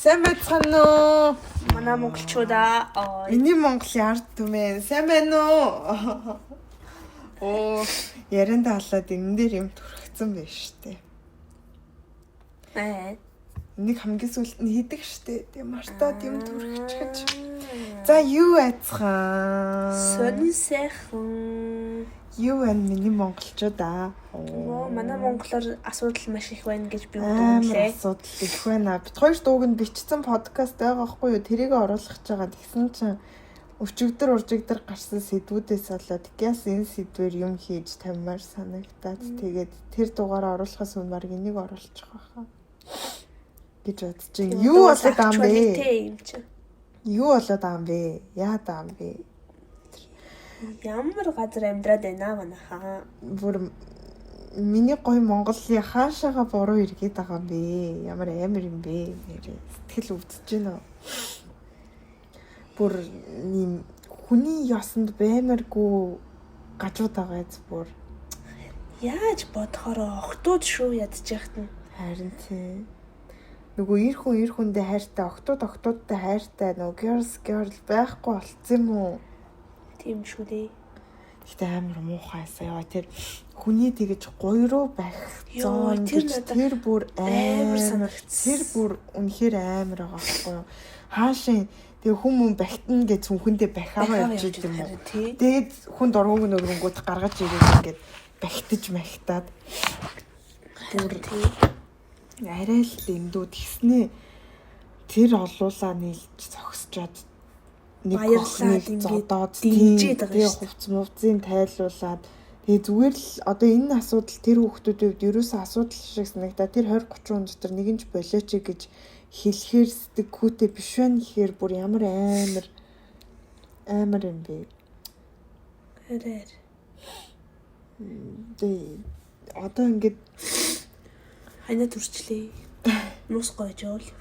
Сайн байцгаана уу? Манай монголчуудаа Миний Монголын ард түмэн сайн байна уу? Оо, яран даалаад энэ дээр юм төрөгцөн байна штэ. Энийг хамгийн сүүлд нь хийдэг штэ. Тэгээ мартаад юм төрөгчгэж. За юу айцхан? Сонин сайхан. Юу байна миний монголчуудаа? Оо, манай монголоор асуудал маш их байна гэж би үзүүлээ. Асуудал их байна. Бид хоёр дууг нь бичсэн подкаст байгаа байхгүй юу? Тэрийг оруулах гэж байгаа. Тэгсэн чинь уржигдэр гарсан сэдвүүдээс болоод гяс энэ сэдвэр юм хийж таммаар санагдаад тэгээд тэр дугаараа оруулахаас өмнө баг энийг оруулчих واخа гэж бодож чинь юу болоод аам бэ? Юу болоод аам бэ? Яа даам бэ? Ямар газар амьдраад байна манайхаа. Бүр миний гоё Монголын хаашаага буруу иргээд байгаа юм бэ? Ямар амар юм бэ? Нэрээ сэтгэл өвдөж байна. Бүр ийм хүний ёсонд баймаргүй гажууд байгаа эз бүр. Яаж бодохоор охтууд шүү ядчих нь. Харин тий. Нөгөө ир хүндээ хайртай, охтуудтай хайртай нөгөө girl байхгүй болцсон юм уу? Тийм шүү дээ. Гэтэ амар муухайсаа яа тэр хүний тэгэж гойроо байх зоон тэр бүр амар санагдсан. Тэр бүр үнэхээр амар байгаа байхгүй юу? Хаашийн тэгээ хүмүүс бахтана гэж хүнхэндээ бахаагаа явж идэв юм уу? Тэгээд хүн дургууг нөгрөнгөд гаргаж ирээд ингээд бахтаж махтаад бүр арай л дэндүү тэгснээ тэр олуулаа нийлж зогсчоод нэг баярлаад зодоод дэмжиж байгаа шүү. Хувц мувцын тайлуулаад тэгээ зүгээр л одоо энэ асуудал тэр хүүхдүүдийн хувьд ерөөсөө асуудал шиг санагдаа тэр 20-30 хүн дотор нэг нь ч болооч гэж хэлэхээр сэтгэхүйтэй биш байна гэхээр бүр ямар амар юм бэ. Арай. Одоо ингээд хайна төрчлээ. Нус гойж явж.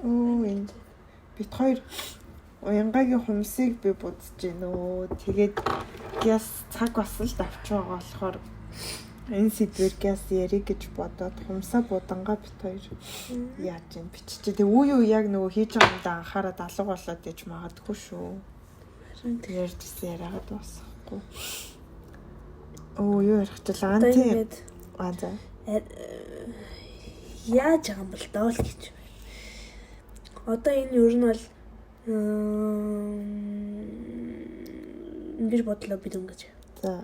Энд бит хоёр уянгагийн хүмүүсийг би будж гинэ өө. Тэгээд гяс цаг бас л давч байгаа болохоор энэ сэдвэр гяс ярих гэж бодоод хумсаа будангаа бит хоёр яаж юм биччихээ. Тэг үе яг нөгөө хийж байгаа юмдаа анхаараад алга болоод ээж магадгүй шүү. Тэгээд тийс яриагаад дуусахгүй. Оо юу ярих гэж байгаа юм те. За. Яаж байгаа юм бол доо л гэж. Одоо энэ юу нь бол ингэж бодлоо бид ингэж. За.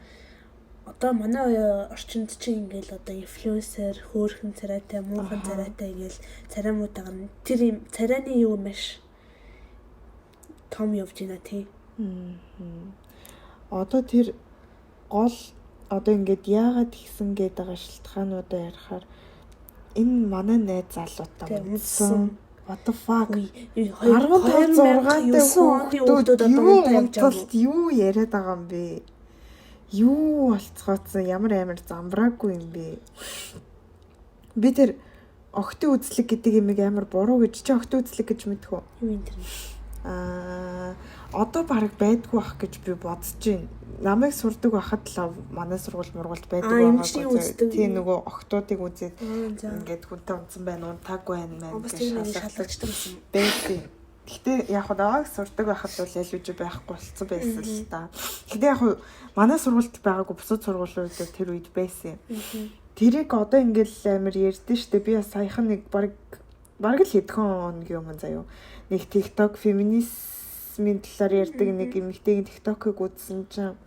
Одоо манай орчинд чинь ингээл одоо инфлюенсер, хөөрхөн царайтай, муухан царайтай ингээл царамуудаа тэр юм царайны юу маш том явж байна тий. Одоо тэр гол одоо ингээд яагаад тэгсэн гээд байгаа шалтгаануудаа ярихаар энэ манай найз залуутай мэдсэн. What the fuck? 15-6 хүүхдүүд юу яриад байгаа юм бэ? Юу болцгооцсон ямар амар замбраагүй юм бэ? Би тэр охтын үзлэг гэдэг юмыг амар буруу гэж чи охтын үзлэг гэж мэдэх үү? Юу юм тэр? Одоо баг байдгүй бах гэж би бодож байна. Намайг сурдаг байхад л манай сургууль байдаг байгаа. Тийм нөгөө охтуудыг үзээд ингээд хүнтэй унтсан байна уу, таг байна гэж шалгаждаг байсан. Гэтэ яг хаа сурдаг байхад бол ялж байхгүй болцсон байсан л та. Гэтэ яг манай сургуульд байгаагүй бусад сургуулиуд тэр үед байсан. Тэрийг одоо ингээд амар ярьдэн штэ. Би саяхан нэг баг л хэдхэн хоногийн өмнө заяа. Нэг TikTok феминизмын талаар ярьдаг нэг эмэгтэйгийн TikTok-ыг үзсэн чинь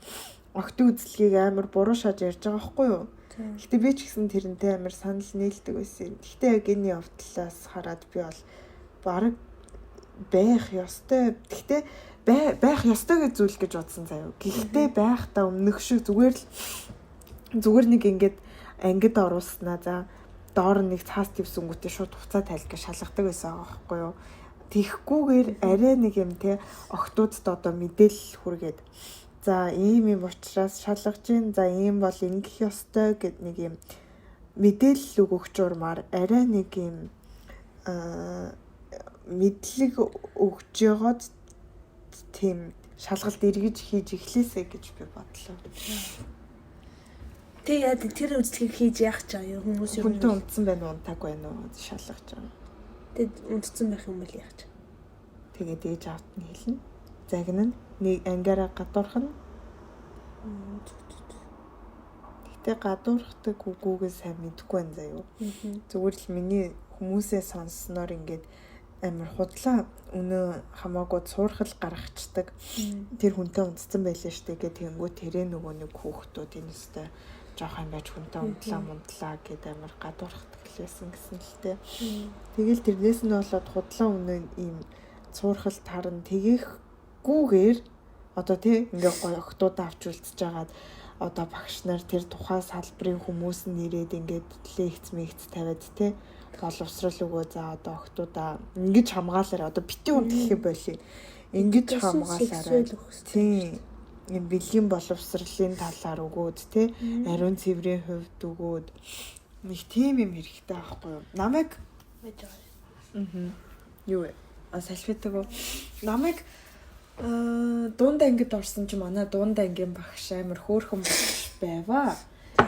охтын үзлэгийг амар буруу шааж ярьж байгаа байхгүй юу? Гэтэ би ч гэсэн тэрнтэй амар санал нийлдэг байсан. Гэтэ яг энэ явдлаас хараад би бол баг байх ёстой. Гэтэ байх ёстой гэж зүйл гэж бодсон заяа. Гэхдээ байхдаа өмнөх шиг зүгээр нэг ингээд ангид оруулснаа за доор нэг цаас твсэнгүүтээ шууд хуцаа тайлх гэж шалгадаг байсан байгаа байхгүй юу? Тэхгүйгээр арай нэг юм те охтуудад одоо мэдээлэл хүргээд за ийм юм учраас шалгаж гин за ийм бол ингэх ёстой гэд нэг юм мэдээлэл өгөх журмаар арай нэг юм мэдлэг өгж ягаад тийм шалгалт эргэж хийж эхлэсэй гэж би бодлоо. Тэгээд тэр үзлэгийг хийж яах ч аа хүмүүс юу хүнтэй унтсан байна уу, унтаагүй байна уу шалгаж байгаа. Тэгээд унтсан байх юм бол яах ч. Тэгээд ээж аавд нь хэлнэ. Загнана. Нэг ангиараа гадуурх нь. Гэтэ гадуурхдаг үгүйгээ сайн мэдэхгүй байна заяа. Зүгээр л миний хүмүүсээ сонссноор ингээд амар худлаа өнөө хамаагүй цуурхал гаргацдаг. Тэр хүнтэй унтсан байлаа штэ гэх тэнгүү тэрэ нөгөө нэг хүүхдүүд энэстэй жоох юм байж хүнтэй унтлаа гэдэг амар гадуурхдаг хэлсэн гэсэн л тээ. Тэгэл тэрнээс нь болоод худлаа өнөө ийм цуурхал таран тэгээхгүйгээр одоо тий ингээ гоё охтууд авч үлдчихэж байгаад одоо багш нар тэр тухайн салбарын хүмүүс нь ирээд ингээд лекц тавиад тий боловсрал өгөө за одоо охтуудаа ингэж хамгаалаарай одоо битгий унтлах болий ингэж хамгаалаарай тий энэ бэлгийн боловсролын талаар өгөөд тий ариун цэврийн хувьд өгөөд нэг тийм юм хэрэгтэй байхгүй юу намайг юу салфетаг намайг дунд ангид орсон чи манай дунд ангийн багш амар хөөрхөн багш байваа.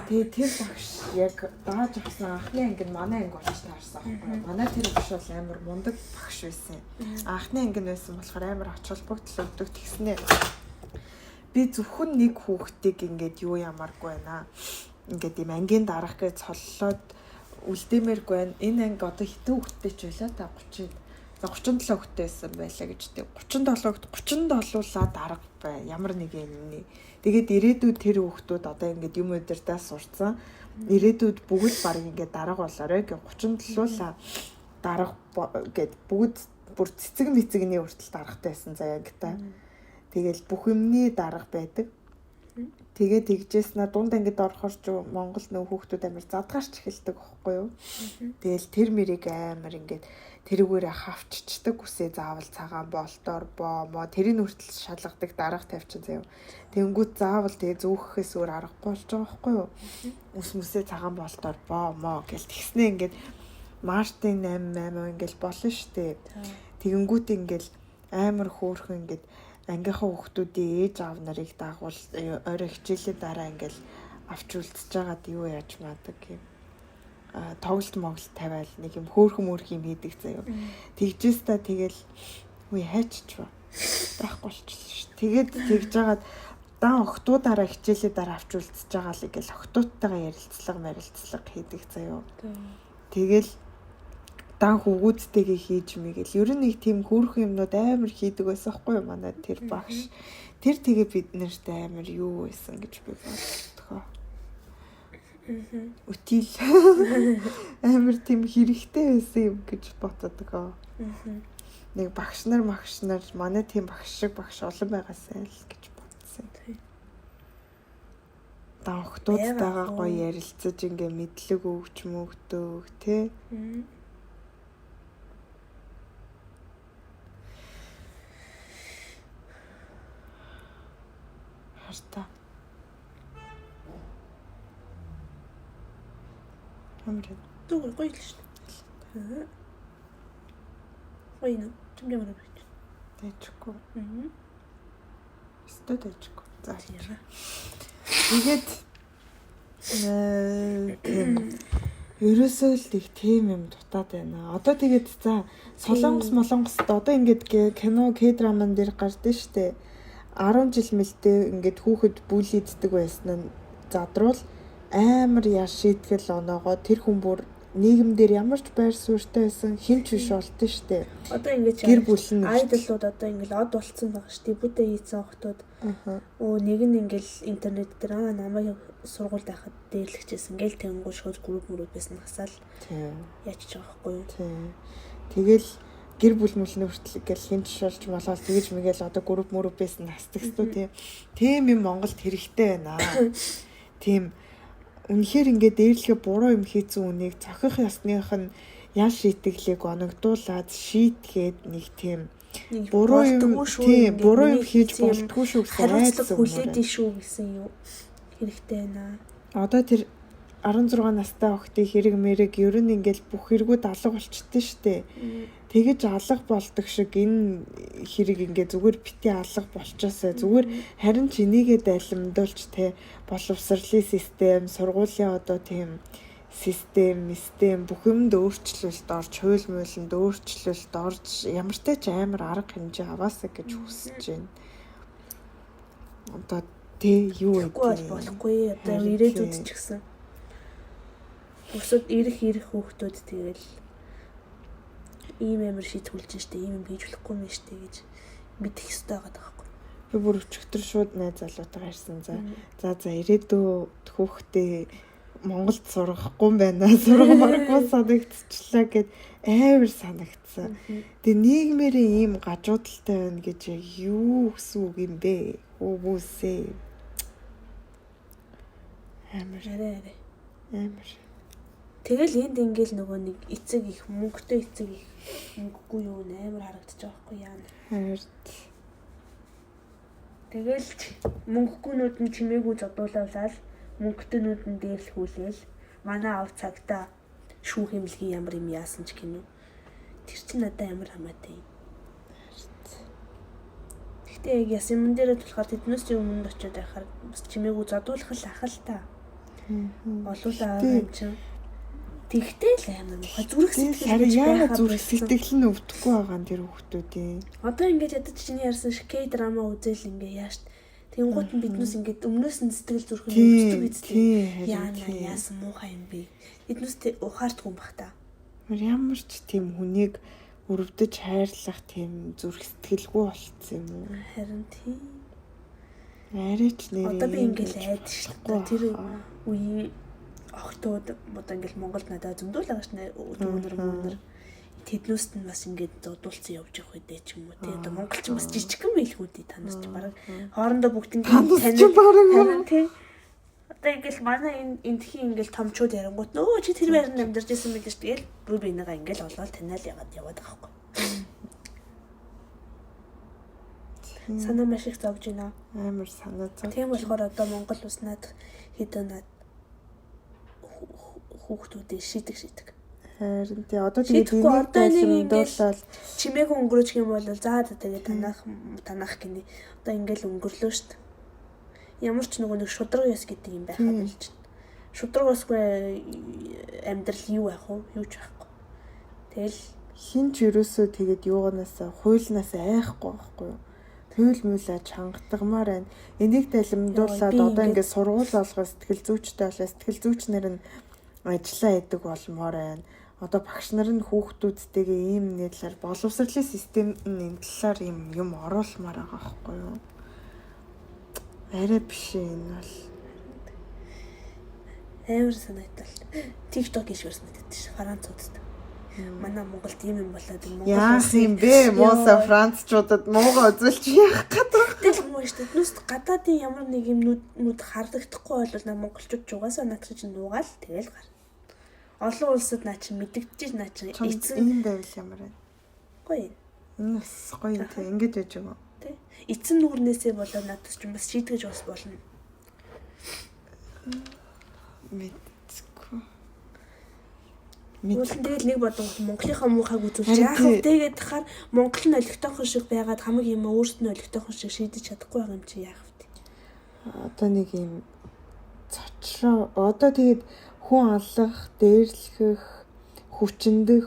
Тэгээ тэр багш яг дааж авсан анхны анги нь манай анги болж таарсан байхгүй. Манай тэр багш бол амар мундаг багш байсан. Анхны анги нь байсан болохоор амар ач холбогдол өгдөг тэгснэ. Би зөвхөн нэг хүүхдийг ингээд юу ямааргүй байна. Ингээд юм ангийн дарах гэж цоллоод үлдээмээргүй байна. Энэ анги одоо хитэн хүүхдтэй ч байлаа та 37 хүүхдтэй байсан байлаа гэж тэг. 37-уулаа дарга бай. Ямар нэг юм. Тэгээд ирээдүйд тэр хүүхдүүд одоо ингээд юм өдөртөө сурцсан. Ирээдүйд бүгд баг ингээд дарга болоорой гэ 37-уулаа дарга гэд бүгд бүр цэцэг мэцэгний хүртэл даргатай байсан заяа гэдэг. Тэгэл бүх юмний дарга байдаг. Тэгээд тэгжээснаа дунд ангид орохоор ч Монгол нөө хүүхдүүд амар задгаарч эхэлдэг байхгүй юу. Тэгэл тэр мэрийг амар ингээд тэрүүгээрээ хавччихдаг үсээ заавал цагаан болтоор боомоо тэрийг хүртэл шалгадаг дарга тавьчих заяа. Тэнгүүт заавал тэгээ зөөхөхөөс өөр аргагүй болж байгаа байхгүй юу. Үс цагаан болтоор боомоо гэл тэгснээ ингээд Мартин 8 ингээл болно штэ. Тэгэнгүүт ингээл амар хөөрхөн ингээд ангийнхаа хүүхдүүдийн ээж аав нарыг дагуул орой хичээлийн дараа ингээл авч үлдчихэж байгаад юу яаж маадаг юм. Тоглолт моглолт тавиал нэг юм хөөрхөн юм хийдэг заяа. Тэгжээс та тэгэл үе хайчч байхгүй болчихлоо ш. Тэгээд тэгж жагаад дан охтуудаараа хичээлийн дараа авч үлдчихэж байгаа л ингээл охтуудтайгаа ярилцлага хийдэг заяа. Тэгэл дан хүүгүүдтэйгээ хийж мэгэл. Ер нь нэг тийм хөөрхөн юмнууд амар хийдэг байсан хгүй юу манай тэр багш. Тэр тэгээ бид нарт амар юу байсан гэж би боддог. Үтил амар тийм хэрэгтэй байсан юм гэж боддог. Нэг багш нар манай тийм багш шиг багш олон байгаасай л гэж бодсон. Дан охтуудтайгаа гоё ярилцаж ингээ мэдлэг өгч мөгдөг тий. Харта. Амрын. Түг гоё л шүү дээ. Гоё нэ. Чимээ мөрөж. Тэжгүй. Өстөд тэжгүй. За. Тэгээд ерөөсөө л их тийм юм дутаад байна. Одоо тэгээд за Солонгост одоо ингээд кино К-драман дээр гардаг штэ. 10 жил мэлтэй ингээд хүүхэд бүлийддэг байсан нь задруул амар яаш шийтгэл оноогоо тэр хүн бүр нийгэмдэр ямар ч байр суурьтай байсан хинч биш болтон штэ. Одоо ингээд гэр бүл нь айдлууд одоо ингээд од болцсон байгаа штэ. Бүтэ хийсэн охтууд. Нэг нь ингээд интернет дээр намайг сургуульд байхад дээрлэгчээсэн. Ингээл тэнгуү шууд групп байсан хасаал. Яачиж байгаа байхгүй юу? Тэгэл гэр бүл мүлний хүртэл ингээл хинч шолж болоод тэгэж мэгэл одоо групп байсан хастагсдуу тийм юм Монголд хэрэгтэй байна. Тийм үнэхээр ингээд дээрлэгээ буруу юм хийсэн үнийг цохих ёсных нь ял шийтгэлийг оногдуулаад шийтгээд нэг тийм буруу юм хийж болтгүй шүү гэсэн айц хүлээдэй шүү гэсэн юу хэрэгтэй байна. Одоо тэр 16 настай охтын хэрэг мэрэг ер нь ингээл бүх хэрэгүүд алга болчихдээ штэ. Тэгэж алга болдог шиг энэ хэрэг ингээ зүгээр бити алга болчоосаа зүгээр харин ч энийгээ дайлимдуулж те боловсролын систем, сургуулийн одоо тийм систем бүх юмд өөрчлөлт орж, хууль муулинд өөрчлөлт орж ямар ч тач амар арга хэмжээ аваасаа гэж хүсэж байна. Одоо тий юу вэ? Болохгүй одоо ирээдүйд ч гэсэн. Өсөд ирэх хүүхдүүд тэгэл ийм амар шийтгүүлж штэ, ийм юм хийж болохгүй юм штэ гэж мэдэх хэрэгтэй байгаа байхгүй. Би бүр өчигдөр шууд найз залуутайгаа ирсэн. За ирээдүйд хүүхдээ Монголд сурахгүй юм байна. Сургамааргүй санагдчихлаа гэд амар санагдсан. Тэгээ нийгмэрийн ийм гажуудалтай байна гэж юу гэсэн үг юм бэ? Үгүйсээ. Амар. Тэгэл энд ингээл нөгөө нэг эцэг их мөнгөтэй эцэг их мөнгөгүй юу амар харагдаж байгаа байхгүй яана. Хард. Тэгэл мөнгөгүйнүүд нь чимээгүй зодуулаад мөнгөтэйнүүд нь дээрлэхүүлээл манай ав цагта шүүх хэмлэгийн ямар юм яасан ч гинэ. Тэр чинь надад амар хамаатай. Гэхдээ яг яс юм дээр болохоор тэднээс өмнө очиод байхаар бас чимээгүй зодуулах л ах л та. Олуулаа юм чинь. Тэгтэл л амар муухай зүрх сэтгэл зүрх сэтгэл нь өвдөхгүй байгаа нь тэр хүүхдүүдийн. Одоо ингэж ядаж чиний ярьсан K драма үзэл ингээ яаш. Тэнгуут нь биднээс ингээд өмнөөс нь сэтгэл зүрх нь өвддөг үстэй. Яана яасан муухай юм бэ. Биднээс ухаардгүй юм бах та. Ямар ч тийм хүнийг өрөвдөж хайрлах тийм зүрх сэтгэлгүй болцсон юм уу? Харин тийм. Арайч нэр. Одоо би ингээл айд шүү дээ. Тэр үе охтууд одоо ингээл Монголд надад зөндөл байгаа шнэ өнөр тэднүүст нь бас ингээд дуудуулсан явж явах үедээ ч юм уу тий одоо монголч бас жижигхэн байлгүй дээ танаас ч бараг хоорондоо бүгд ингээд таних тий одоо ингээл манай энэ тхийн ингээл томчууд ярангуут нөө чи тэр байранд амьдарч байсан мэлээ шүү тэгэл би энийгээ ингээл олоод таниал яваад байгаа байхгүй санаа маш их зовж байна амар санаа зов тийм болохоор одоо Монгол уснаад хэдэн хүүхдүүдээ шийдэг. Харин тий одоо тэгээд энэ дуулаад чимээгүй өнгөрөөж юм бол за тэгээд танах гинэ. Одоо ингээл өнгөрлөө шүү дээ. Ямар ч нэг шудраг яс гэдэг юм байхаа болж байна. Шудраг усгүй амьдрал юу байх вэ? Юу ч байхгүй. Тэгэл хин ч ерөөсөө тэгээд юуганаас хуйлнаас айхгүй байхгүй юу? Хууль муулаа чангатгамаар байна. Энийг далимдуулаад одоо ингээд сургууль болгоо сэтгэл зүйчтэй болоо сэтгэл зүйчнэр нь ажиллаа хийдэг болмоор байна. Одоо багш нар нь хүүхдүүдтэйгээ ийм нэг талаар боловсролын систем энэ талаар юм оруулмаар байгаа байхгүй юу? Арай биш энэ бол амар санагдал. TikTok ишвэрс мэддэг ш. Француудад. Манай Монголд ийм юм болоод Монгол яах юм бэ? Мууса Францчуудад муугаа үзүүлж яах гэдэг. Тэгэл хүмүүс шүү дээ. Нүст гадаадын ямар нэг юмнууд харагдахгүй бол монголчууд ч угаасаа наад чинь нуугаал тэгэл гар. Олон улсад наа чи мэдэгдэж наа чи эцэг энэ байвал ямар вэ? Гоё. Энэ бас гоё юм те ингэж яж байгаа. Тэ. Эцэн нүрнээсээ болоод надад ч бас шийдгэж бас болно. Мэдгүй. Тэгэл нэг бодон Монголынхаа муухайг үзүүлж яах вэ тэгээд хахаар Монгол нь олигтойхон шиг байгаад хамаг юм өөрсдөө олигтойхон шиг шийдэж чадахгүй байгаа юм чи яах вэ? Одоо нэг юм цочлоо. Одоо тэгээд хүн алах, дээрлэх, хүчндэх,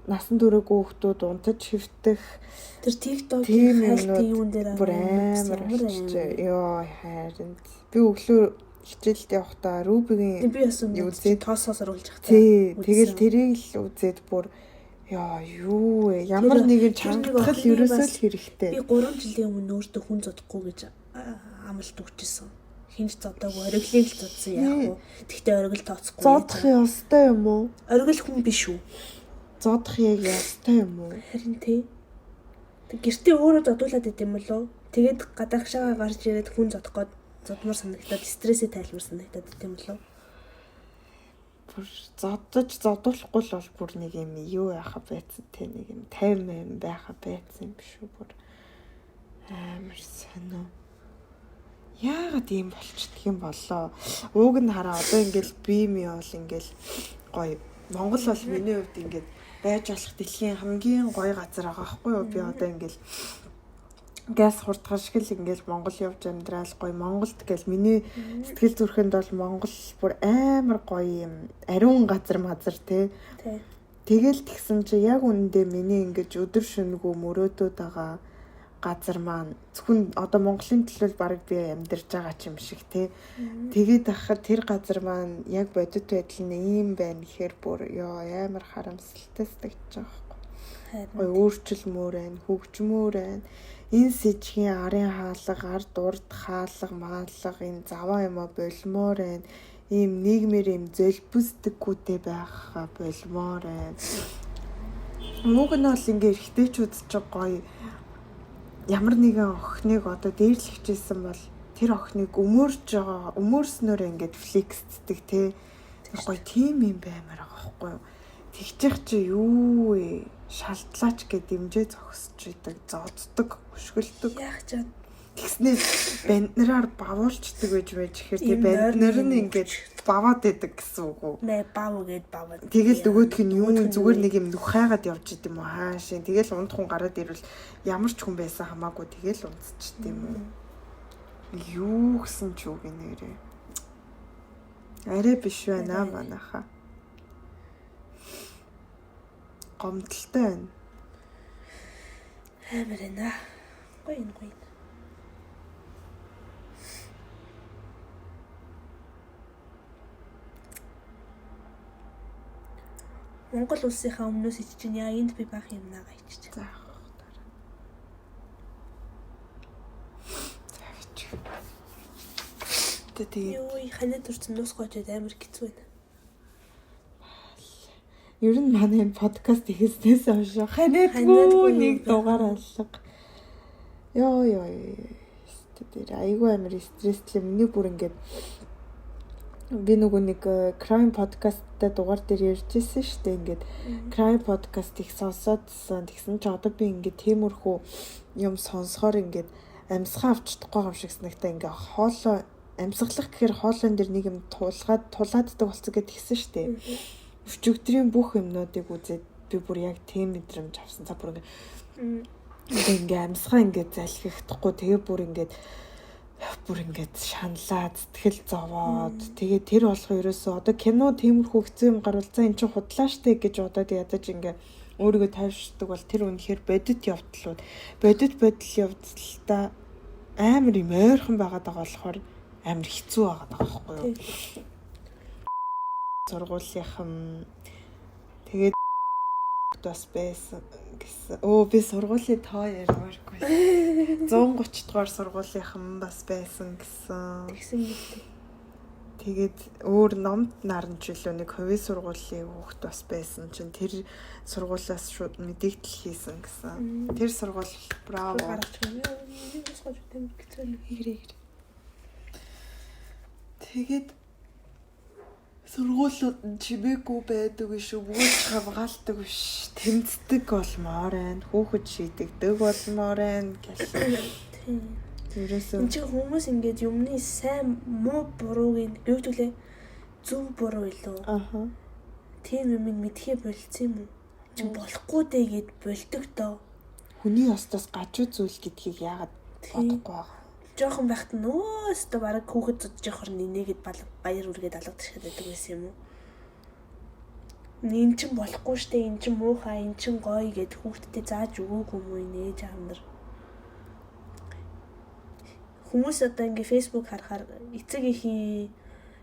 насан туршаагүй хүмүүс унтаж хөвтөх тэр TikTok-ийн хайлтын юун дээр амар ёо хайранд. Би өглөө хичээлдээ явахдаа Рубигийн юу үзээд тоосоос оруулж явах. Тий, тэгэл тэрийг л үзээд бүр яа юу вэ? Ямар нэгэн чангах ерөөсөө л хэрэгтэй. Би 3 жилийн өмнө өөртөө хүн зодохгүй гэж амлалт өгчээсэн. Хинж зодоогүй ориглыг л зодсон яах вэ? Тэгтээ оригл тооцохгүй. Зодох ёстой юм уу? Оригл хүн биш үү? Зодох яг ёстой юм уу? Харин тий. Гэртээ өөрөө зодуулаад идэм болов. Тэгээд гадагшаага гарч ирээд хүн зодох гээд зодмор санагдаад стрессээ тайлбар санагдаад идэм болов. Бүр зодуулахгүй л бол бүр нэг юм юу яхаа байцсан те нэг юм 50 байхаа байцсан юм биш үү бүр амар сонио. яагаад ийм болчихдөг юм болоо. Ууг нь хараа одоо ингээл би бол ингээл гоё. Монгол бол миний хувьд ингээд байж болох дэлхийн хамгийн гоё газар байгаа байхгүй юу? Би одоо ингээл газ хурдгал шиг л ингээл Монгол явж амьдрал гоё. Монголд гэл миний сэтгэл зүрхэнд бол Монгол бүр амар гоё юм. Ариун газар мазар тий. Тэгэл тэгсэн чи яг үнэндээ миний ингэж өдөр шөнөгүй мөрөөдөд байгаа газар маань зөвхөн одоо Монголын төлөө баг би амьдарч байгаа ч юм шиг тий. Тэгээд ахад тэр газар маань яг бодит байдал нь ийм байна гэхээр бүр ёо амар харамсалтай сэтгэж байгаа байхгүй. Өөрчлөлмөр байна, хөгжмөр байна. Энэ сэжгийн арын хаалга, ард урд хаалга, маалга энэ заваа юм болмоор байна. Ийм нийгмээр ийм зөлбөсдөггүйтэй байх болмоор байна. Мууг нь бол ингээ эргэжтэйчүүд ч гоё ямар нэгэн охиныг одоо дээрлэгчээсэн бол тэр охиныг өмөрснөөр ингээд флексддэг тий. Гоё тийм юм баймаар байгаа байхгүй юу. Тэгчих чи юу вэ? Шалтлаач гэд дэмжээ зогсож идэг, зоддог, хөшгөлдөг. Яг ч тэгснээ банднараар бавуулчдаг байж ихээр тий банднар нь ингээд баваад идэг гэсэн үг үү? Нэ бав гээд баваад. Тэгэл нөгөөх нь юу зүгээр нэг юм нүх хайгаад явж идэм үү хаашаа. Тэгэл унд хүн гараад ирвэл ямар ч хүн байсан хамаагүй тэгэл унцчихдээ юм уу? Юу гэсэн ч үг нэрээ. Арай биш байна манайха. Гомдолтой байна. Амар байна. Гоё. Монгол улсынхаа өмнөөс ич чинь яа энд би баах юм наага ичиж. Заах. Тэгээд юу ханаад төрсөн нуус гоожод амар хэцүү байна. Ер нь манай подкаст хийснээс хойш ханаадгүй нэг дугаар алга. Йоо. Тэгээд айгүй амар стресстэй миний бүр ингээд би нөгөө нэг crime podcast-тай дугаар дээр ярьжсэн шүү дээ. Ингээд crime podcast их сонсоодсан. Тэгсэн чи одоо би ингээд тиймэрхүү юм сонсохоор ингээд амьсгаа авч чадахгүй юм шиг санагтай. Ингээд хоолоо амьсгалах гэхээр хоолойн дээр нэг юм тулааддаг болцсон гэд тэгсэн шүү дээ. Өчигдрийн бүх юмнуудыг үзээд би бүр яг тийм мэдрэмж авсан. За бүр ингээд амьсгаа ингээд залхихдахгүй тэгээ бүр ингээд шаналаад сэтгэл зовоод тэгээ тэр болгоо ерөөсөө одоо кино тиймэрхүү хэцүү юм гарвалцаа эн чинь худлаа штэ гэж удаад ядаж ингээ өөрийгөө тайвширдаг бол тэр үнэхээр бодит явдлууд бодит бодол явдалтай амар юм ойрхон байгаад байгаа болохоор амар хэцүү байгаад байгаа байхгүй юу. Сургуулийнхан тэгээд бас байсан гэсэн. Би сургуулийн тоо ярмааргүй. 130 дугаар сургуулийнхан бас байсан гэсэн. Тэгсэн гэдэг. Тэгээд өөр номд наран жилөө нэг хувийн сургуулийн хүүхэд бас байсан чинь тэр сургуулиас шууд мэдээлэл хийсэн гэсэн. Тэр сургууль браво. Тэгээд сургуулиуд нь чимээгүй байдаг биш өгөөж хамгаалдаг биш тэмцдэг болмоор байна. Хүүхэд шийдэгдэг болмоор байна гэсэн. Тэрээсээ энэ чинь хүмүүс ингээд юмны сайн муу бурууг нь юугдүлээ зөв буруу илүү. Тийм юм мэдхээ болцсон юм уу? Чи болохгүй дээ гэд болдог доо. Хүний остоос гажуу зүйл гэдгийг яагаад бодохгүй байгаа. Жохон байхад нөөстө бараг хүүхэд зодж явахаар нээгээд баяр үргээд алгадаг шиг байдаг байсан юм уу? Энд чинь болохгүй штэ, энэ чинь муухай, энэ чинь гоё гэд хүүхдэд зааж өгөөгүй юм уу нээж аамдар. Хүмүүс одоо ингээ фэйсбүүк харахаар эцэг ихийн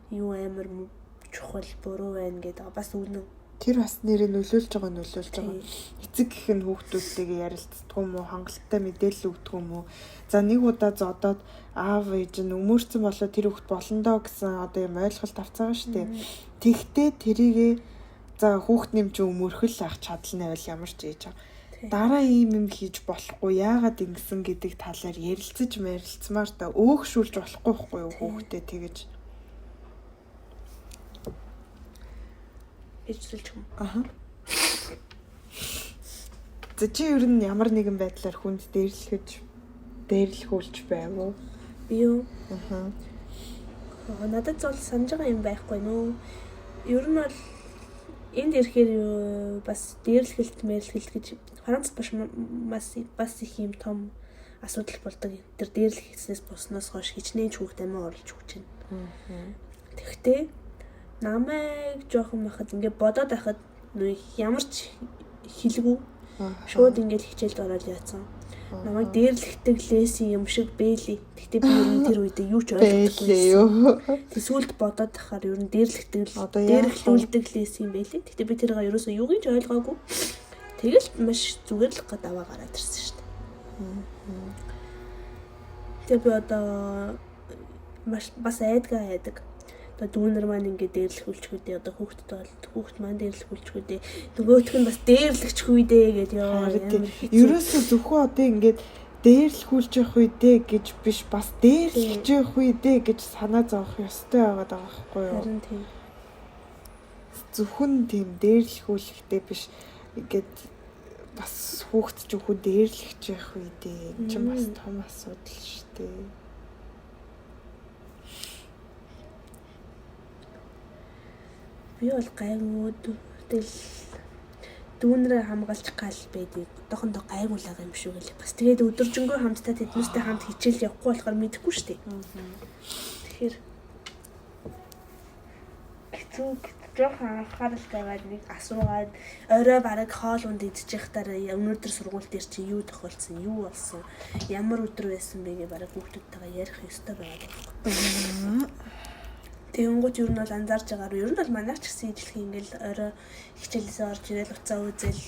юу амар чухал буруу байна гэдэг бас үнэн. Тэр бас нэрээ нөлөөлж байгаа. Эцэг гэх нь хүүхдүүдтэйгээ ярилцдаг юм уу, хангалттай мэдээлэл өгдөг юм уу? За нэг удаа зодоод аав ээж нь өмөрцөн болоо тэр хүүхд болондоо гэсэн одоо юм ойлголт авцгаа штэ. Тэгтээ тэрийгээ за хүүхд нэм чи өмөрхөл ах чадлаа байл ямар ч ээж байгаа. Дараа ийм юм хийж болохгүй яагаад ингэсэн гэдэг талаар ярилцмаар та өөхшүүлж болохгүй байхгүй юу хүүхдэд тэгэж. Ээжлж юм. За чи ер нь ямар нэгэн байдлаар хүнд дээрлэхүүлж байв уу? Би юу? Надад зөв санаж байгаа юм байхгүй нөө. Ер нь бол энд ирэхээр бас дээрлэхэлт мэрэлхэлт гэж Францд бас их юм том асуудал болдог. Тэр дээрлэхээс босноос хойш хичнээн хүүхд амиа орлож өгч байна. Тэгвэл намайг жоохон байхад ингээд бодоод байхад ямар ч хэлгүй шууд ингээд хичээлд ороод яатсан. Намайг дээрлэхдэг леси юм шиг бэлий. Тэгтээ би ер нь тэр үедээ юу ч ойлгохгүй. Тэсүүлд бодоод тахаар ер нь дээрлэхлүүлдэг леси юм бэлий. Тэгтээ би тэрийг ерөөсөө юуг ч ойлгоогүй. Тэгэл маш зүгээр л гад аваа гараад ирсэн шүү дээ. Тэгээ би одоо бас айдаг. Дүүнэр маань ингээд дээрлэхүүлчихгүй дээ. Одоо хүүхэд маань дээрлэхүүлчихгүй дээ. Нөгөөх нь бас дээрлэгчгүй дээ гэдэг ёо. Ерөөсөө зөвхөн одоо ингээд дээрлэхүүлж явах үедээ гэж биш бас дээрлэж явах үедээ гэж санаа зовох ёстой байгаад байгаа байхгүй юу? Харин тийм. Зөвхөн тийм дээрлэхүүлэхтэй биш ингээд бас хүүхэд ч зөвхөн дээрлэж явах үедээ энэ ч бас том асуудал шүү дээ. Би бол гайгүй тэгэл дүүнрээ хамгаалж гал байдаг. Одоохондоо гайгуулаа юм шүү гэлээ. Бас тэгээд өдөржингөө хамтдаа тэднүүстэй хамт хичээл явахгүй болохоор мэдэхгүй шүү дээ. Тэгэхээр жоохон анхааралтай байгаад нэг асуугаад орой бараг хоол унд идчих дараа өнөөдөр сургууль дээр чи юу тохиолдсон, юу болсон, ямар өдөр байсан бэ гэ бараг хүүхдүүдтэйгээ ярих ёстой байгаа. Тэнгууд ер нь бол анзаарч байгаагаар ер нь бол манайч гэсэн ижлэх ингээл орой хичээлээсээ орж ирэл уцаа үзэл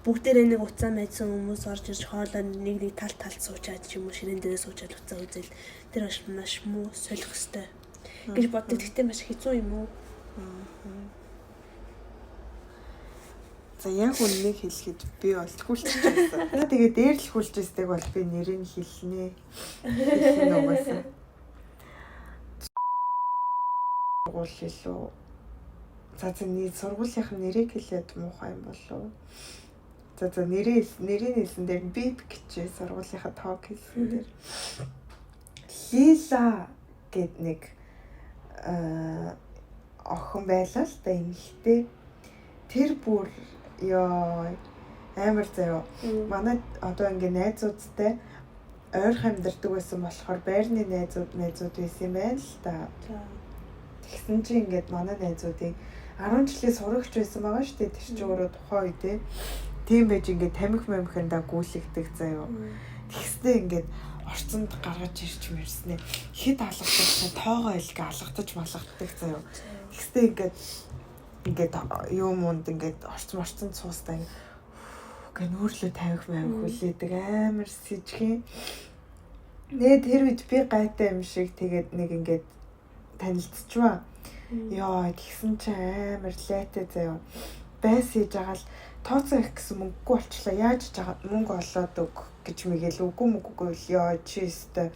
бүгдээрээ нэг уцаа мэдсэн хүмүүс орж ирж хоолоо нэг талд суучаад ч юм уу ширээн дээрээ суучаад уцаа үзэл тэр маш муу солих ёстой гэж боддог. Тэгтээ маш хэцүү юм уу? За яг үннийг хэлэхэд би бол хүлчиж байсан. Тэгээ дээрлэхүүлж байсдаг бол би нэрийг хэлнэ. Хэлсэн угаасаа. Сургууль илүү. За сургуулийнх нь нэрийг хэлээд муухай юм болов. За нэрийн хэлсэн дээр би гэж сургуулийнхаа тоог хэлсэн дээр Лила гэд нэг охин байлаа л да эмэгтэй. Тэр бүр ёо амар заяа. Манай одоо ингээ найзуудтай ойрхон амьдардаг байсан болохоор байрны найзууд байсан юм байна л да. Тэгсэн чинь ингээд манай найзуудыг 10 жилийн сурагч байсан байгаа шүү дээ. Тэр чинь өөрөө тухайн үедээ тийм байж ингээд тамхи-мамхиндаа гүйлэгдэг заяа. Тэгснээ ингээд орцонд гаргаж ирч мэрснэ. Хэд алгаддаг тоогоо илгээ алгадаж малгаддаг заяа. Тэгснээ ингээд юм унд ингээд орцонд суустай ингээд нөөрлөө тавих хүлээдэг амар сэжхэн. Тэр үед би гайтай юм шиг тэгээд нэг ингээд танилцчихваа. Яа тэгсэн чи амар лайтай заяа. Байс хийж байгаа л тооцоо их гэсэн мөнгөгүй болчлаа. Яаж ч жагаад мөнгө олоод өг гэж мэгэл үгүй л яа чи өстө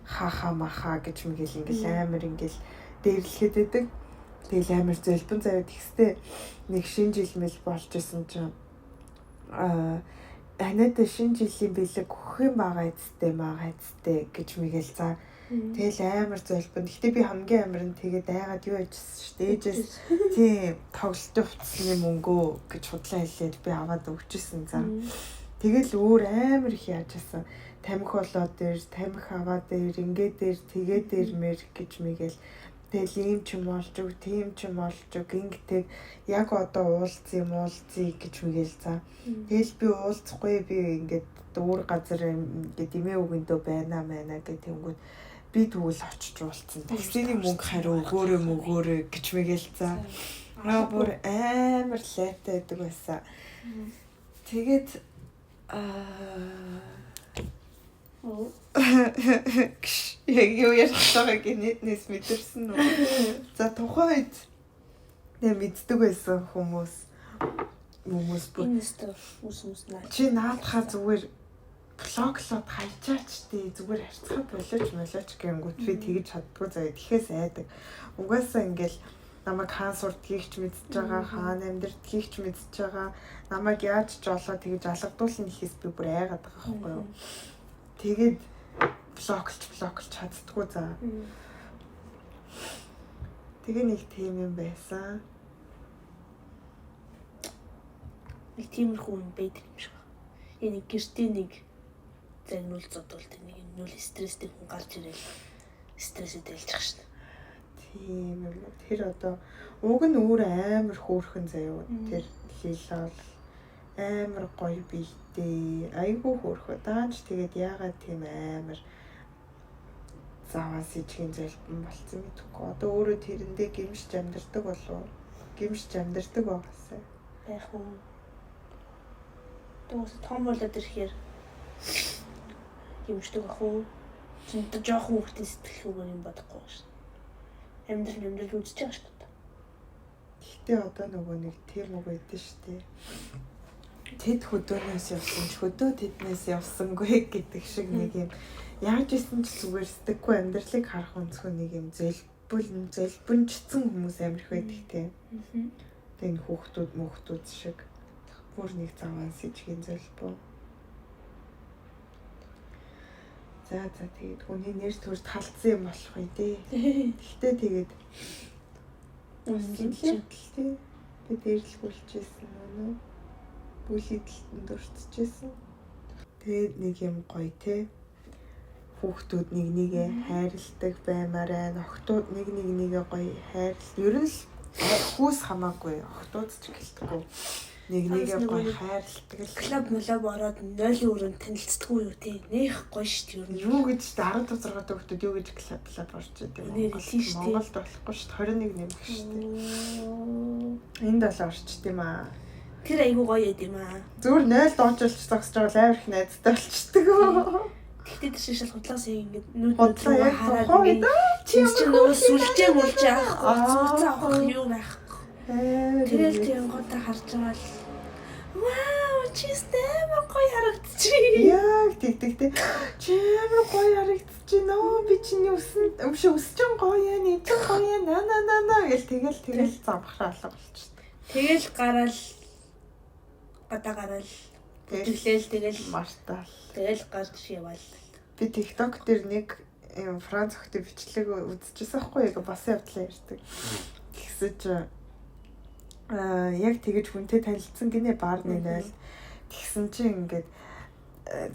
хаха маха гэж мэгэл ингээл амар ингээл дээрлэхэд байдаг. Тэгэл амар зөлбөн заяа тэгстэй нэг шинэ жил мэл болж исэн чинь танад шинэ жилийн бэлэг өгөх юм байгаа эцтэй гэж мэгэл за тэгэл амар зөлбөн. Гэтэ би хамгийн амар нь тэгээд айгаад юу яжсэн шүү дээ. Ээжээс тийм тоглолтын хувцсны мөнгөө гэж худлаа хэлээд би аваад өгчээсэн за. Тэгэл өөр амар их яажсэн. Тамхи болоод дээр, тамхи аваад дээр, ингээд дээр, тэгээ дээр мэр гэж мэгэл. Тэгэл ийм ч юм болж өг, тийм ч юм болж өг, ингээд яг одоо уулзъя гэж мэгэл за. Тэгэл би уулзахгүй би ингээд өөр газар ингээд имээ өгөндөө байна гэх тэнгүүд би тэгвэл очиж уулцсан. Таксиний мөнгө хариу өгөөрэй гэж мэгэл за. Бүр амар лайтай байдаг байсан. Тэгээд яг юу ярих байгааг нийтнээс мэдэрсэн үү? За тухайн үед мэддэг байсан хүмүүс бүр чи наадхаа зүгээр блоглоод хайчаач тий зүгээр харьцаа болооч гэнгүүт би тэгж чаддгүй заяа тэхээс айдаг. Угаасаа ингээл намайг хаан сурдгийг ч мэдчихэж байгаа, хаан амьдрдгийг ч мэдчихэж байгаа. Намайг яаж ч олоо тэгж алгадуулна гэхээс би бүр айгаад байгаа байхгүй юу. Тэгээд блоклж чаддгүй за. Тэгээ нэг тийм юм байсан. Нэг тиймэрхүү юм байдаг юм шиг. Энэ гэртээ нэг загнуул зодвол нэг нүл стресстэй хүн гарч ирэл стрессэд ээлжих шин. Тийм юм. Тэр одоо уг нь өөр амар хөөрхөн заяа. Тэр лилол амар гоё бийтэй. Айгүй хөөрхөө. Даанч тэгээд яагаад тийм амар заваа сэжгийн зэлбэн болцсон гэдэггүй. Одоо өөрөө тэрэндээ гимшж амьдардаг болов. Гимшж амьдардаг байгаасаа. Яг уу. Тэгээс том болоод ирэхээр гимшдэг ах уу. Чинт жоохон хүүхдийн сэтгэлгүйгээр юм бодохгүй шин. Амьдрал үзэж байгаа шүү дээ. Гэхдээ одоо нөгөө нэг тийм үг байдсан шүү дээ. Тэд хөдөөнөөс явсан ч хөдөө тэднээс явсангүй гэдэг шиг нэг юм яаж исэн ч зүгээр сэтгэхгүй амьдралыг харах өнцгөө нэг юм зэлбүнчсэн хүмүүс амирх байдаг тийм. Тэгээ хүүхдүүд шиг бүр нэг заван сэжгийн зэлбүү. За тэгээд хүний нэр төрд халдсан юм болох үү дээ. Гэхдээ тэгээд үнэлээ. Би дээрлгүүлчихсэн нөө. Бүлэглэлтэнд дурдчихсэн. Тэгээд нэг юм гоё те. Хүүхдүүд нэг нэгээ хайрладаг баймаар байна. Охтууд нэг нэгээ гоё хайрлал. Ер нь л хүүс хамаагүй. Охтууд ч гэлтгүй. Нэг нэгээ гоё хайрладаг. Клуб молоб ороод 0-ийн өрөөнд танилцдаггүй юу те. Нэх гоё шүү дээ. Юу гэж 16 дэх хүүхдүүд юу гэж клуб орж идэг. Монголд болохгүй шүү дээ. 21 нэмэх шүү дээ. Энд бол орчд юм аа. Тэр айгуу гоё яд юм аа. Зүгээр 0 доожилж зогсож байгаа амар их найзтай болчихдог. Гэхдээ тэр шишэл худлаас ингэ нүүд хараад чи нөгөө сүлжээ мулжээ авах цуцаа авах юу байх. Тэгэл тийм гоо харж байгаа л вау чи стэм гоё харагдчих. Яг тэгтэй. Чи амар гоё харагдчих нөө би чиний өссөн гоё яа нэг гоё на гэл тэгэл замхраа алга болчихсон. Тэгэл гараал гадаа бүжиглээл тэгэл мартаал. Тэгэл гарч яваал. Би TikTok дээр нэг Франц охтой бичлэг үзчихсэн байхгүй яг бас явдлаа ярьдаг. Тэгсэж яг тэгэж хүнтэй танилцсан гинэ баарны найл. Тэгсэн чинь ингээд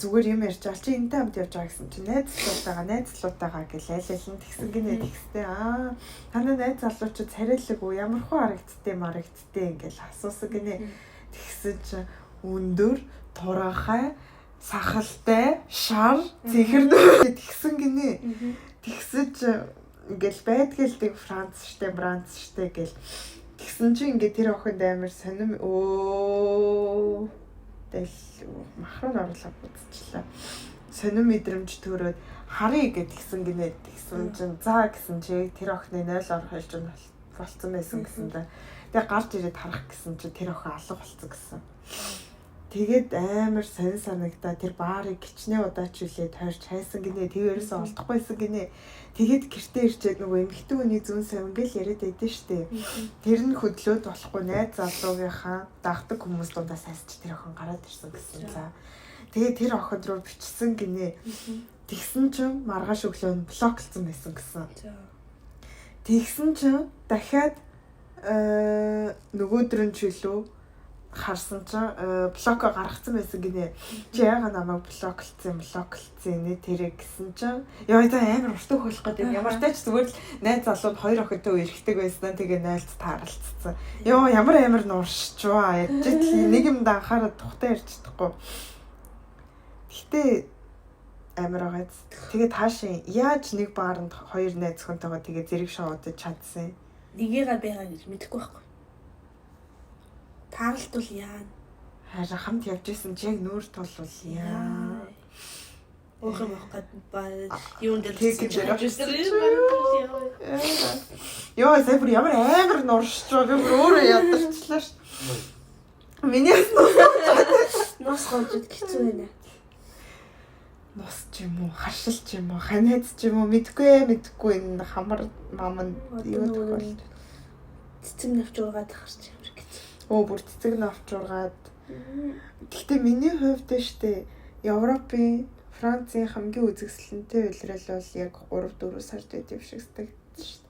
зүгээр юм ярьж байгаа чи энтэй хамт явж байгаа гэсэн чи найзлуудаагаа гэлээлэлэн тэгсэн гинэ тэгстэй танаа найз залуучууд царайлаг уу ямар хөө харагдтээ ингээл асуусан гинэ. Тэгсэн чи өндөр турахай сахалтай шар зэхэрдүү тэгсэн гинэ. Тэгсэж ингээл байдгэлдэг Франц штэ гэл тэгсэн чи ингээд тэр охинд амар сонирм тэл махрын орлоо үзчихлээ. Сонирм мэдрэмж төрөөд харъя гэдгсэн гинэ. Тэгсэн чинь за гэсэн чи тэр охины 0 орох хэлж болцсон байсан гэсэн да. Тэгээ гарч ирээд харах гэсэн чи тэр охин алга болцсон гэсэн. Тэгээд амар сонир санагдаа тэр баарыг гिचнээ удаач үлээ тойрч хайсан гинэ. Тэрээс олдохгүйсэн гинэ. Тэгээд гэртээ ирчээд нөгөө эмэгтэй хүний зүүн сав ингээл яриад байдсан штэ. Тэр нь хөдлөөд болохгүй найз залуугийнхаа дагдаг хүмүүс дундаас хайсч тэр охин гараад ирсэн гэсэн. За. Тэгээд тэр охид руу бичсэн гинэ. Тэгсэн чинь маргааш өглөө нь блоклцсон байсан гэсэн. Тэгсэн чинь дахиад нөгөөдөр нь чөлөө харсан чинь блок гаргацсан байсан гинэ. Чи яагаад намайг блоклцсан нэ тэрэ гэсэн чинь яа за амар урт хөлөх гэдэг. Ямар тач зүгээр л найз залууд хоёр охинтой үерхдэг байсан. Тэгээ 0-д тааралцсан. Йоо ямар амар нууршчваа. Ядчил нэг юм анхаарал тухтай ярьж чадахгүй. Гэтэ амар байгаа. Тэгээ таашин яаж нэг бааранд хоёр найз охинтойгоо тэгээ зэрэг шоудаж чадсан. Нэгээгээ байгаа гэж мэдэхгүй байхгүй. Тааралт бол яа. Харин хамт явж исэн чи яг нүүр тулвал яа. Ох юм ба юун дээр Йоо сэбэр ямар амар нууршч байгаа би өөрөө ядарчлаа ш. Миний нос гомжид хэцүү байна. Нос ч юм уу, харшил ч юм уу, ханайц ч юм уу мэдгүй энэ хамар маман юу тохиол. Цэцэг навч ургаад харч ямар гэж. Бүр цэцэг навч ургаад. Гэхдээ миний хувьд штэ Европын Францын хамгийн үзэсгэлэнтэй улирал бол яг 3-4 сард байд юм шиг санагдаж шүү.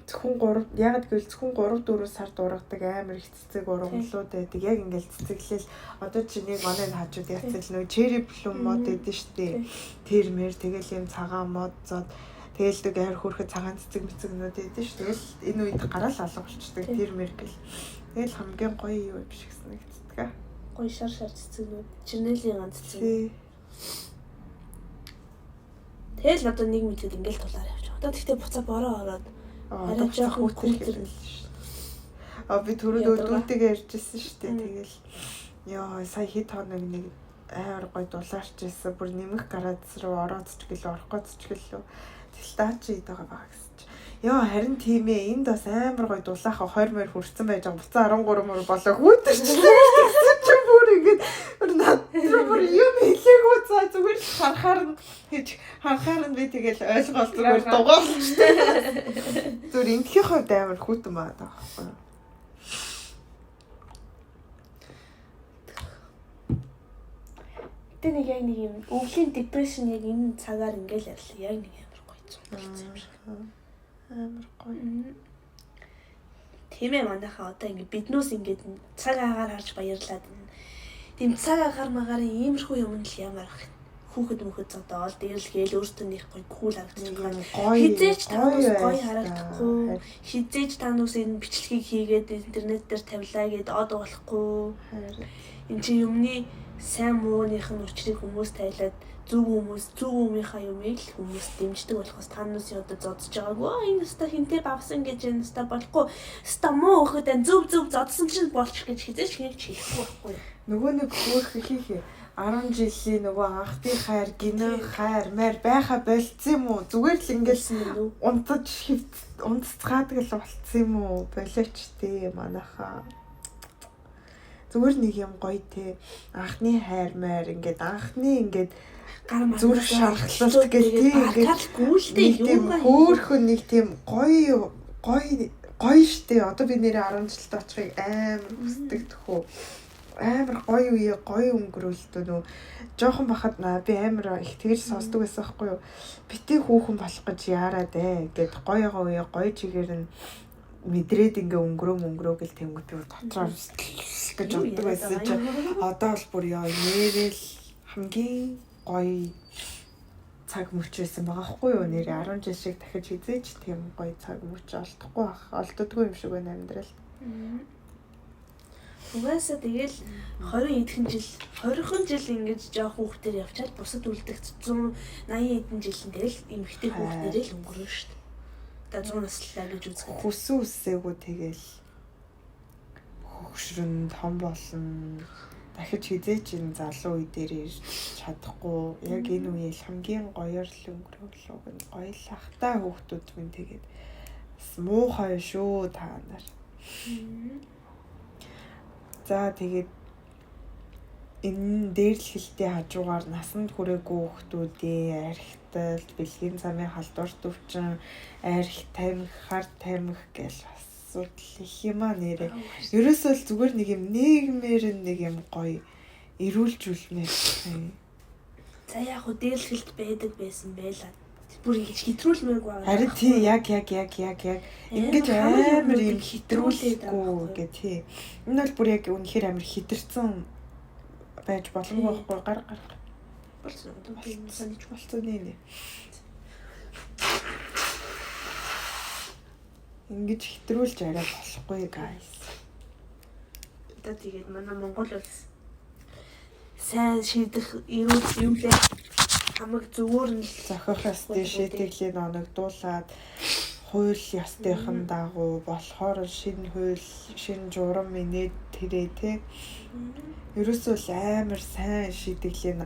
Зөвхөн 3 яг гэвэл зөвхөн 3-4 сард ургадаг амар их цэцэг ургамлууд байдаг. Яг ингээл цэцэглэл одоо чи нэг манай хажууд яцэл нөө черри плум мод гэдэг шүү дээ. Тэр мэр тэгэл юм цагаан мод зод тэгэл дэг амар хөөрхөн цагаан цэцэг мэцэгнүүд байдаг шүү. Тэгэл энэ үед гараал алга болчдөг тэр мэр гэл. Тэгэл хамгийн гоё юм шиг санагддаг. Гоё шар цэцэгнүүд Чинелийн ганц цэцэг. Тэгэл одоо нэг мэдэд ингээл тулаар явж байгаа. Одоо тэгтээ буцаа бороо ороод арай жоохон хүүхдэр л шүү. Би түрүүд өдөртэйгээ ярьжсэн шүү дээ. Тэгэл ёо сая хэд хоног нэг амар гоё дулаарч ирсэн. Бүр нэмэх гараац руу орооцч гэлээ орохгүй ч гэлээ. Тэгэл даа чи ид байгаа баг гэсэн чи. Ёо харин тийм ээ энд бас амар гоё дулааха 20 мөр хүрсэн байж байгаа. Буцаа 13 мөр болоо хүүдэрчлээ. Чи бүр ингэж бүр юм хэлээгүү цаа зүгээр харахаар нь би тэгэл ойлгоол зүгээр дугаалчтай. Зүгээр энэхийн хувьд амар хүүтэн байгаад байгаа байхгүй юу? Тэ нэг яг нэг юм өвлийн депрешн яг энэ цагаар ингээл ярьлаа. Яг нэг амар гоё зүйл юм шиг. Амар гоё. Тийм ээ манайхаа одоо ингэ биднээс ингэ цаг агаар харж баярлаад тийм цаг агаар магарын иймэрхүү юм л ямар хүүхэд мөхөд зодоол дээрл гээл өөртөө нэг гоё кул харагдчих гоё. Хизээч танаас гоё харагдахгүй. Хизээч танаас энэ бичлэгийг хийгээд интернет дээр тавилаа гэд од болохгүй. Энд чи юмны сайн мууных нь учрыг хүмүүс тайлаад зөв юмынхаа юмыг л хүмүүс дэмждэг болохоос танаас одоо зодж байгаагүй. Энэ өстө хинтээ бавсан гэж энэ өстө болохгүй. Өстө муу өгөхөд зөв зодсон чинь болчих гэж хизээч хийхгүй байхгүй. Нөгөө нэг хөөх хийхээ 10 жилийн нөгөө анхны хайр, гинэн хайр, мэр байха болцсон юм уу? Зүгээр л ингээл унтцгаадаг л болцсон юм уу? Болооч тээ манайхаа. Зүгээр нэг юм гоё те. Анхны хайр мэр ингээд анхны ингээд зүр шархлалт гэх тийм ингээд гүйлтэй юм хөөхөн нэг тийм гоё штэ. Одоо би нэрээ 10 жилд очихыг амар хүсдэг төхөө. Амар гоё үе гоё өнгөрүүлдэг нөө жоохон бахад би амар их тэгж сонсдог байсан байхгүй юу. Битээ хүүхэн болох гэж яарад гэд гоё үе гоё чигээр нь мэдрээд ингээ өнгөрөө гэл тэнгүүд би дотроо гэж боддог байсан чи одоо бол бүр яа нэрэл хамгийн гоё цаг мөч байсан байгаа хгүй юу. Нэрээ 10 жил шиг дахиж хизээч тийм гоё цаг мөч олдохгүй олддоггүй юм шиг байна амьдрал. Угаасаа тэгэл 20 жил ингэж жоох хүүхдээр явчаад бусад үлдэх 180 хэдэн жилийн тэгэл эмэгтэй хүүхдээрээ л өнгөрөө шүү дээ. Та 100 наслаа гэж үзэх. Хүссэн үсээгүй тэгэл хөгшрөн том болно. Дахиж хизээч энэ залуу үе дээр ирж чадахгүй. Яг энэ үеийг хамгийн гоёор л өнгөрөөлөө гэн гоё л ахтай хүүхдүүд минь тэгээд муухай шүү та нар. За тэгээд энэ дээрлэлтэй хажуугаар насанд хүрээгүй хүүхдүүдийн архитал, бэлгийн замын халдварт өвчин, арх тамхи, хар тамхи гэл асуудал их юм аа нэрээ. Ерөөсөө л зүгээр нэг юм нийгмээр нэг юм гоё эрүүлжүүлмээр. За яг хөө дээрлэлт байдаг байсан байлаа. Бүр ингэж хэтрүүлмээргүй байгаа. Харин тий яг ингэж амар юм хэтрүүлээгүй гэх тий. Энэ бол бүр яг үнэхээр амар хитэрсэн байж боломгүй байхгүй гар болсон юм санаж болсон нэ. Ингэж хэтрүүлж арай болохгүй guys. Одоо тэгээд манай Монгол улс сайн шийдэх юм лээ. Хамаг зүгээр нь зохиох ёстой шийдэглийг оногдуулаад хууль ёстойхон дагуу болохоор шинэ хууль, шинэ журам инээд тэрэ те. Ерөөсөө л амар сайн шийдэглийг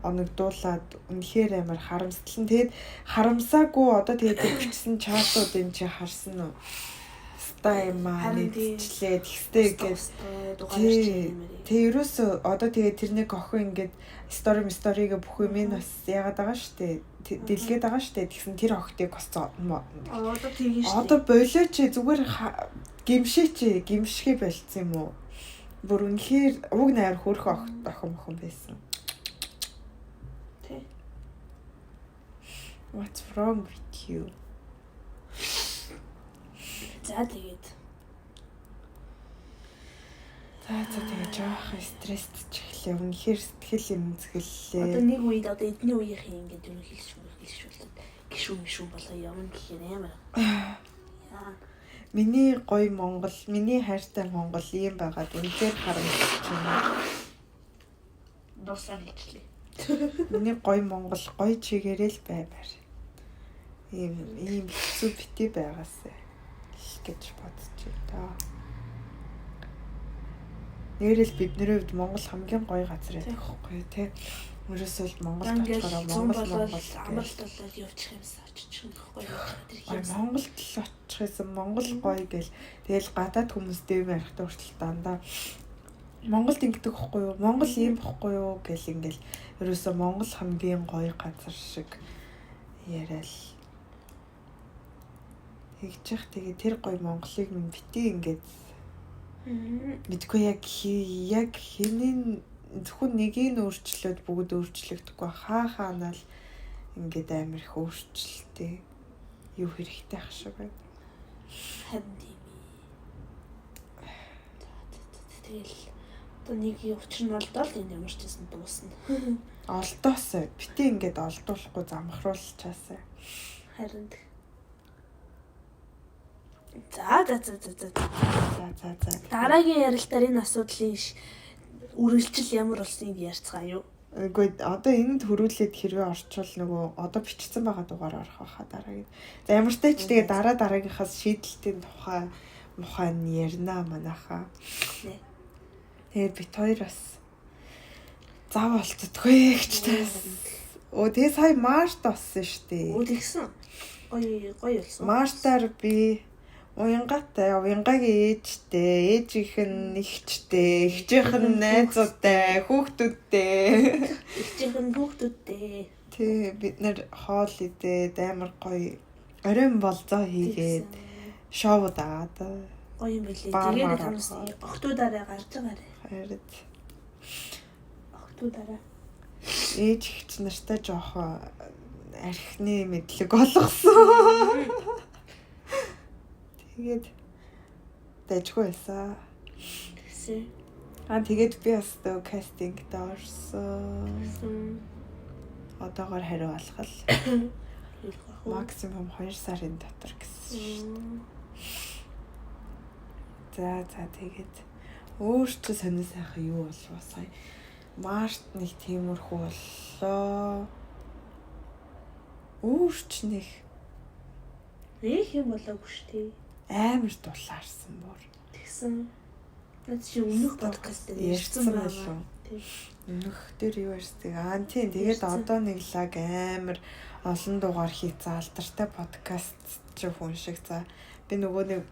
оногдуулаад үнэхээр амар харамсалтай. Тэгэд харамсаагүй одоо тэгээд бичсэн чатууд энэ чи харсан уу? Таймаа нэгчлээ тэгстэй гэж. Тэг ерөөсөө одоо тэгээд тэрний охин ингээд стори бүх юм нь бас яагаад байгаа штэ. Дэлгээд байгаа штэ. Тэгсэн тэр охтыг бас одоо тэгин штэ. Одоо болооч зүгээр гимшгэ болцсон юм уу? Бүр үнэхээр уг найр хөрх охин байсан. Тэ. What's wrong with you? За тэгээд жоох стресстж эхлэв. Үнэхээр сэтгэл эмзэглээ. Одоо нэг үед одоо эдний үеийнхэн ингээд юу хэлшүүлээд гişүн болоо явна гэхээр амар. Яа. Миний гоё Монгол, миний хайртай Монгол ийм байгаад үнээр харамсаж байна. Дусаа хэлчихлээ. Миний гоё Монгол гоё чигээрээ л баймаар. Ийм хэцүү бити байгаасаа гэж бодож байна. Нэрэл бидний хувьд Монгол хамгийн гоё газар байдаг байхгүй тий. Өөрөөсөө л Монголд очихороо Монгол амралт болоод явчих юмсан очиж гоё гэж. Монголд л очих юмсан Монгол гоё гэл. Тэгэл гадаад хүмүүстэй юм ярихтаа хүртэл дандаа Монголд ингэдэг байхгүй юу? Монгол ийм байхгүй юу гэл ингээл ерөөсөө Монгол хамгийн гоё газар шиг яриад хийчих. Тэгээ тэр гоё Монголыг минь бити ингээд мэдгүй яг хинэн зөвхөн нэгийг өөрчлөөд бүгд өөрчлөгдөхгүй хаанаа л ингээд амар их өөрчлөлттэй юу хэрэгтэй ах шиг байна. Харин тийм. Тэгэл одоо нэг учир нь олдоо л энэ ямар ч гэсэн дуусна. Олдоосоо бити ингээд олдуулахгүй замхруулчаасаа. Харин За. Дараагийн ярилтаар энэ асуудлын үргэлжил ямар болсныг ярьцгаая юу? Үгүй одоо энд хөрүүлээд хэрвээ орчвол нөгөө одоо бичсэн байгаа дугаар орох байхаа дараагийн. За ямар ч тач тэгээ дараагийнхаас шийдэлтийн тухай нь ярина манайхаа. Тэгээд бит хоёр бас зав олцдоггүй гэж таас. Тэгээ сая Март болсон шүү дээ. Тэгсэн. Гоё болсон. Мартаар би уянгагийн ээжийнх нь эгчтэй, эгчийнх нь найзуудтай, хүүхдүүдтэй. Тий, бид нэр хоол идээд амар гоё оройн болзоо хийгээд шоу даад. Гоё юм билээ. Тэгээд хамс охтуудаараа гарч байгаарэ. Харин охтуудаараа ээж эгч нартай жоохон архины мэдлэг олгосон. Тэгээд дэжгүй байсан. Тэгсэн. Тэгээд би бас кастингд орсон. Одоогоор хариу алхал. Максимум 2 сарын дотор гэсэн шүү дээ. За тэгээд өөртөө сонир сайхан юу болов сая. Март нэг тиймэрхүү боллоо. Өөрч нэг юм болоогүй шүү дээ. Амар дулаарсан бүр. Тэгсэн. Наад чи өмнөх подкаст дээр ярьсан байлаа. Өмнөх дээр юу ярьсан? Тийм тэгээд одоо нэг лаг амар олон дугаар хийцээ алдартай подкаст чи хүн шиг за би нөгөө нэг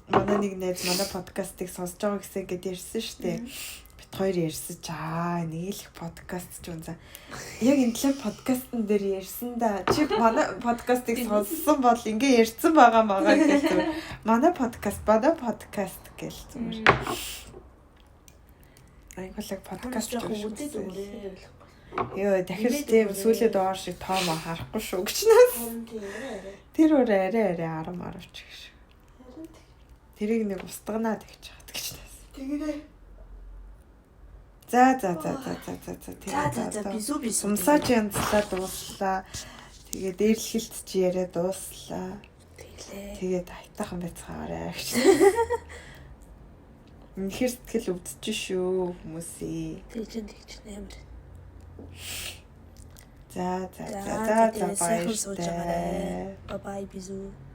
манай нэг найз манай подкастыг сонсож байгаа гэсэн гээд ярьсан шүү дээ. Бит хоёр ярьсан нэг л подкаст ч үнэ. Яг энэ талаар подкастн дээр ярьсан да. Чи манай подкастыг сонссон бол ингээ ярьсан байгаа гэсэн. Манай подкаст гэл зүгээр. Айгуулаг подкаст үзээ. Йоо дахиж тийм сүүлийн доор шиг тоом харахгүй шүү гэж нас. Тэр өөр арай 10 ч гэж. Тэрийг нэг устганаад гэж хат гэж нас. Тэгэрээ. За. Би сумсаж янзлаа дууслаа. Тэгээ дээрлэлт чи яриа дууслаа. Тэгээд айтайхан байцгаарай гэж. Үнэхээр сэтгэл өвдөж шүү хүмүүсээ. Тэгж амар. За баярлалаа. Бай бай бизүү.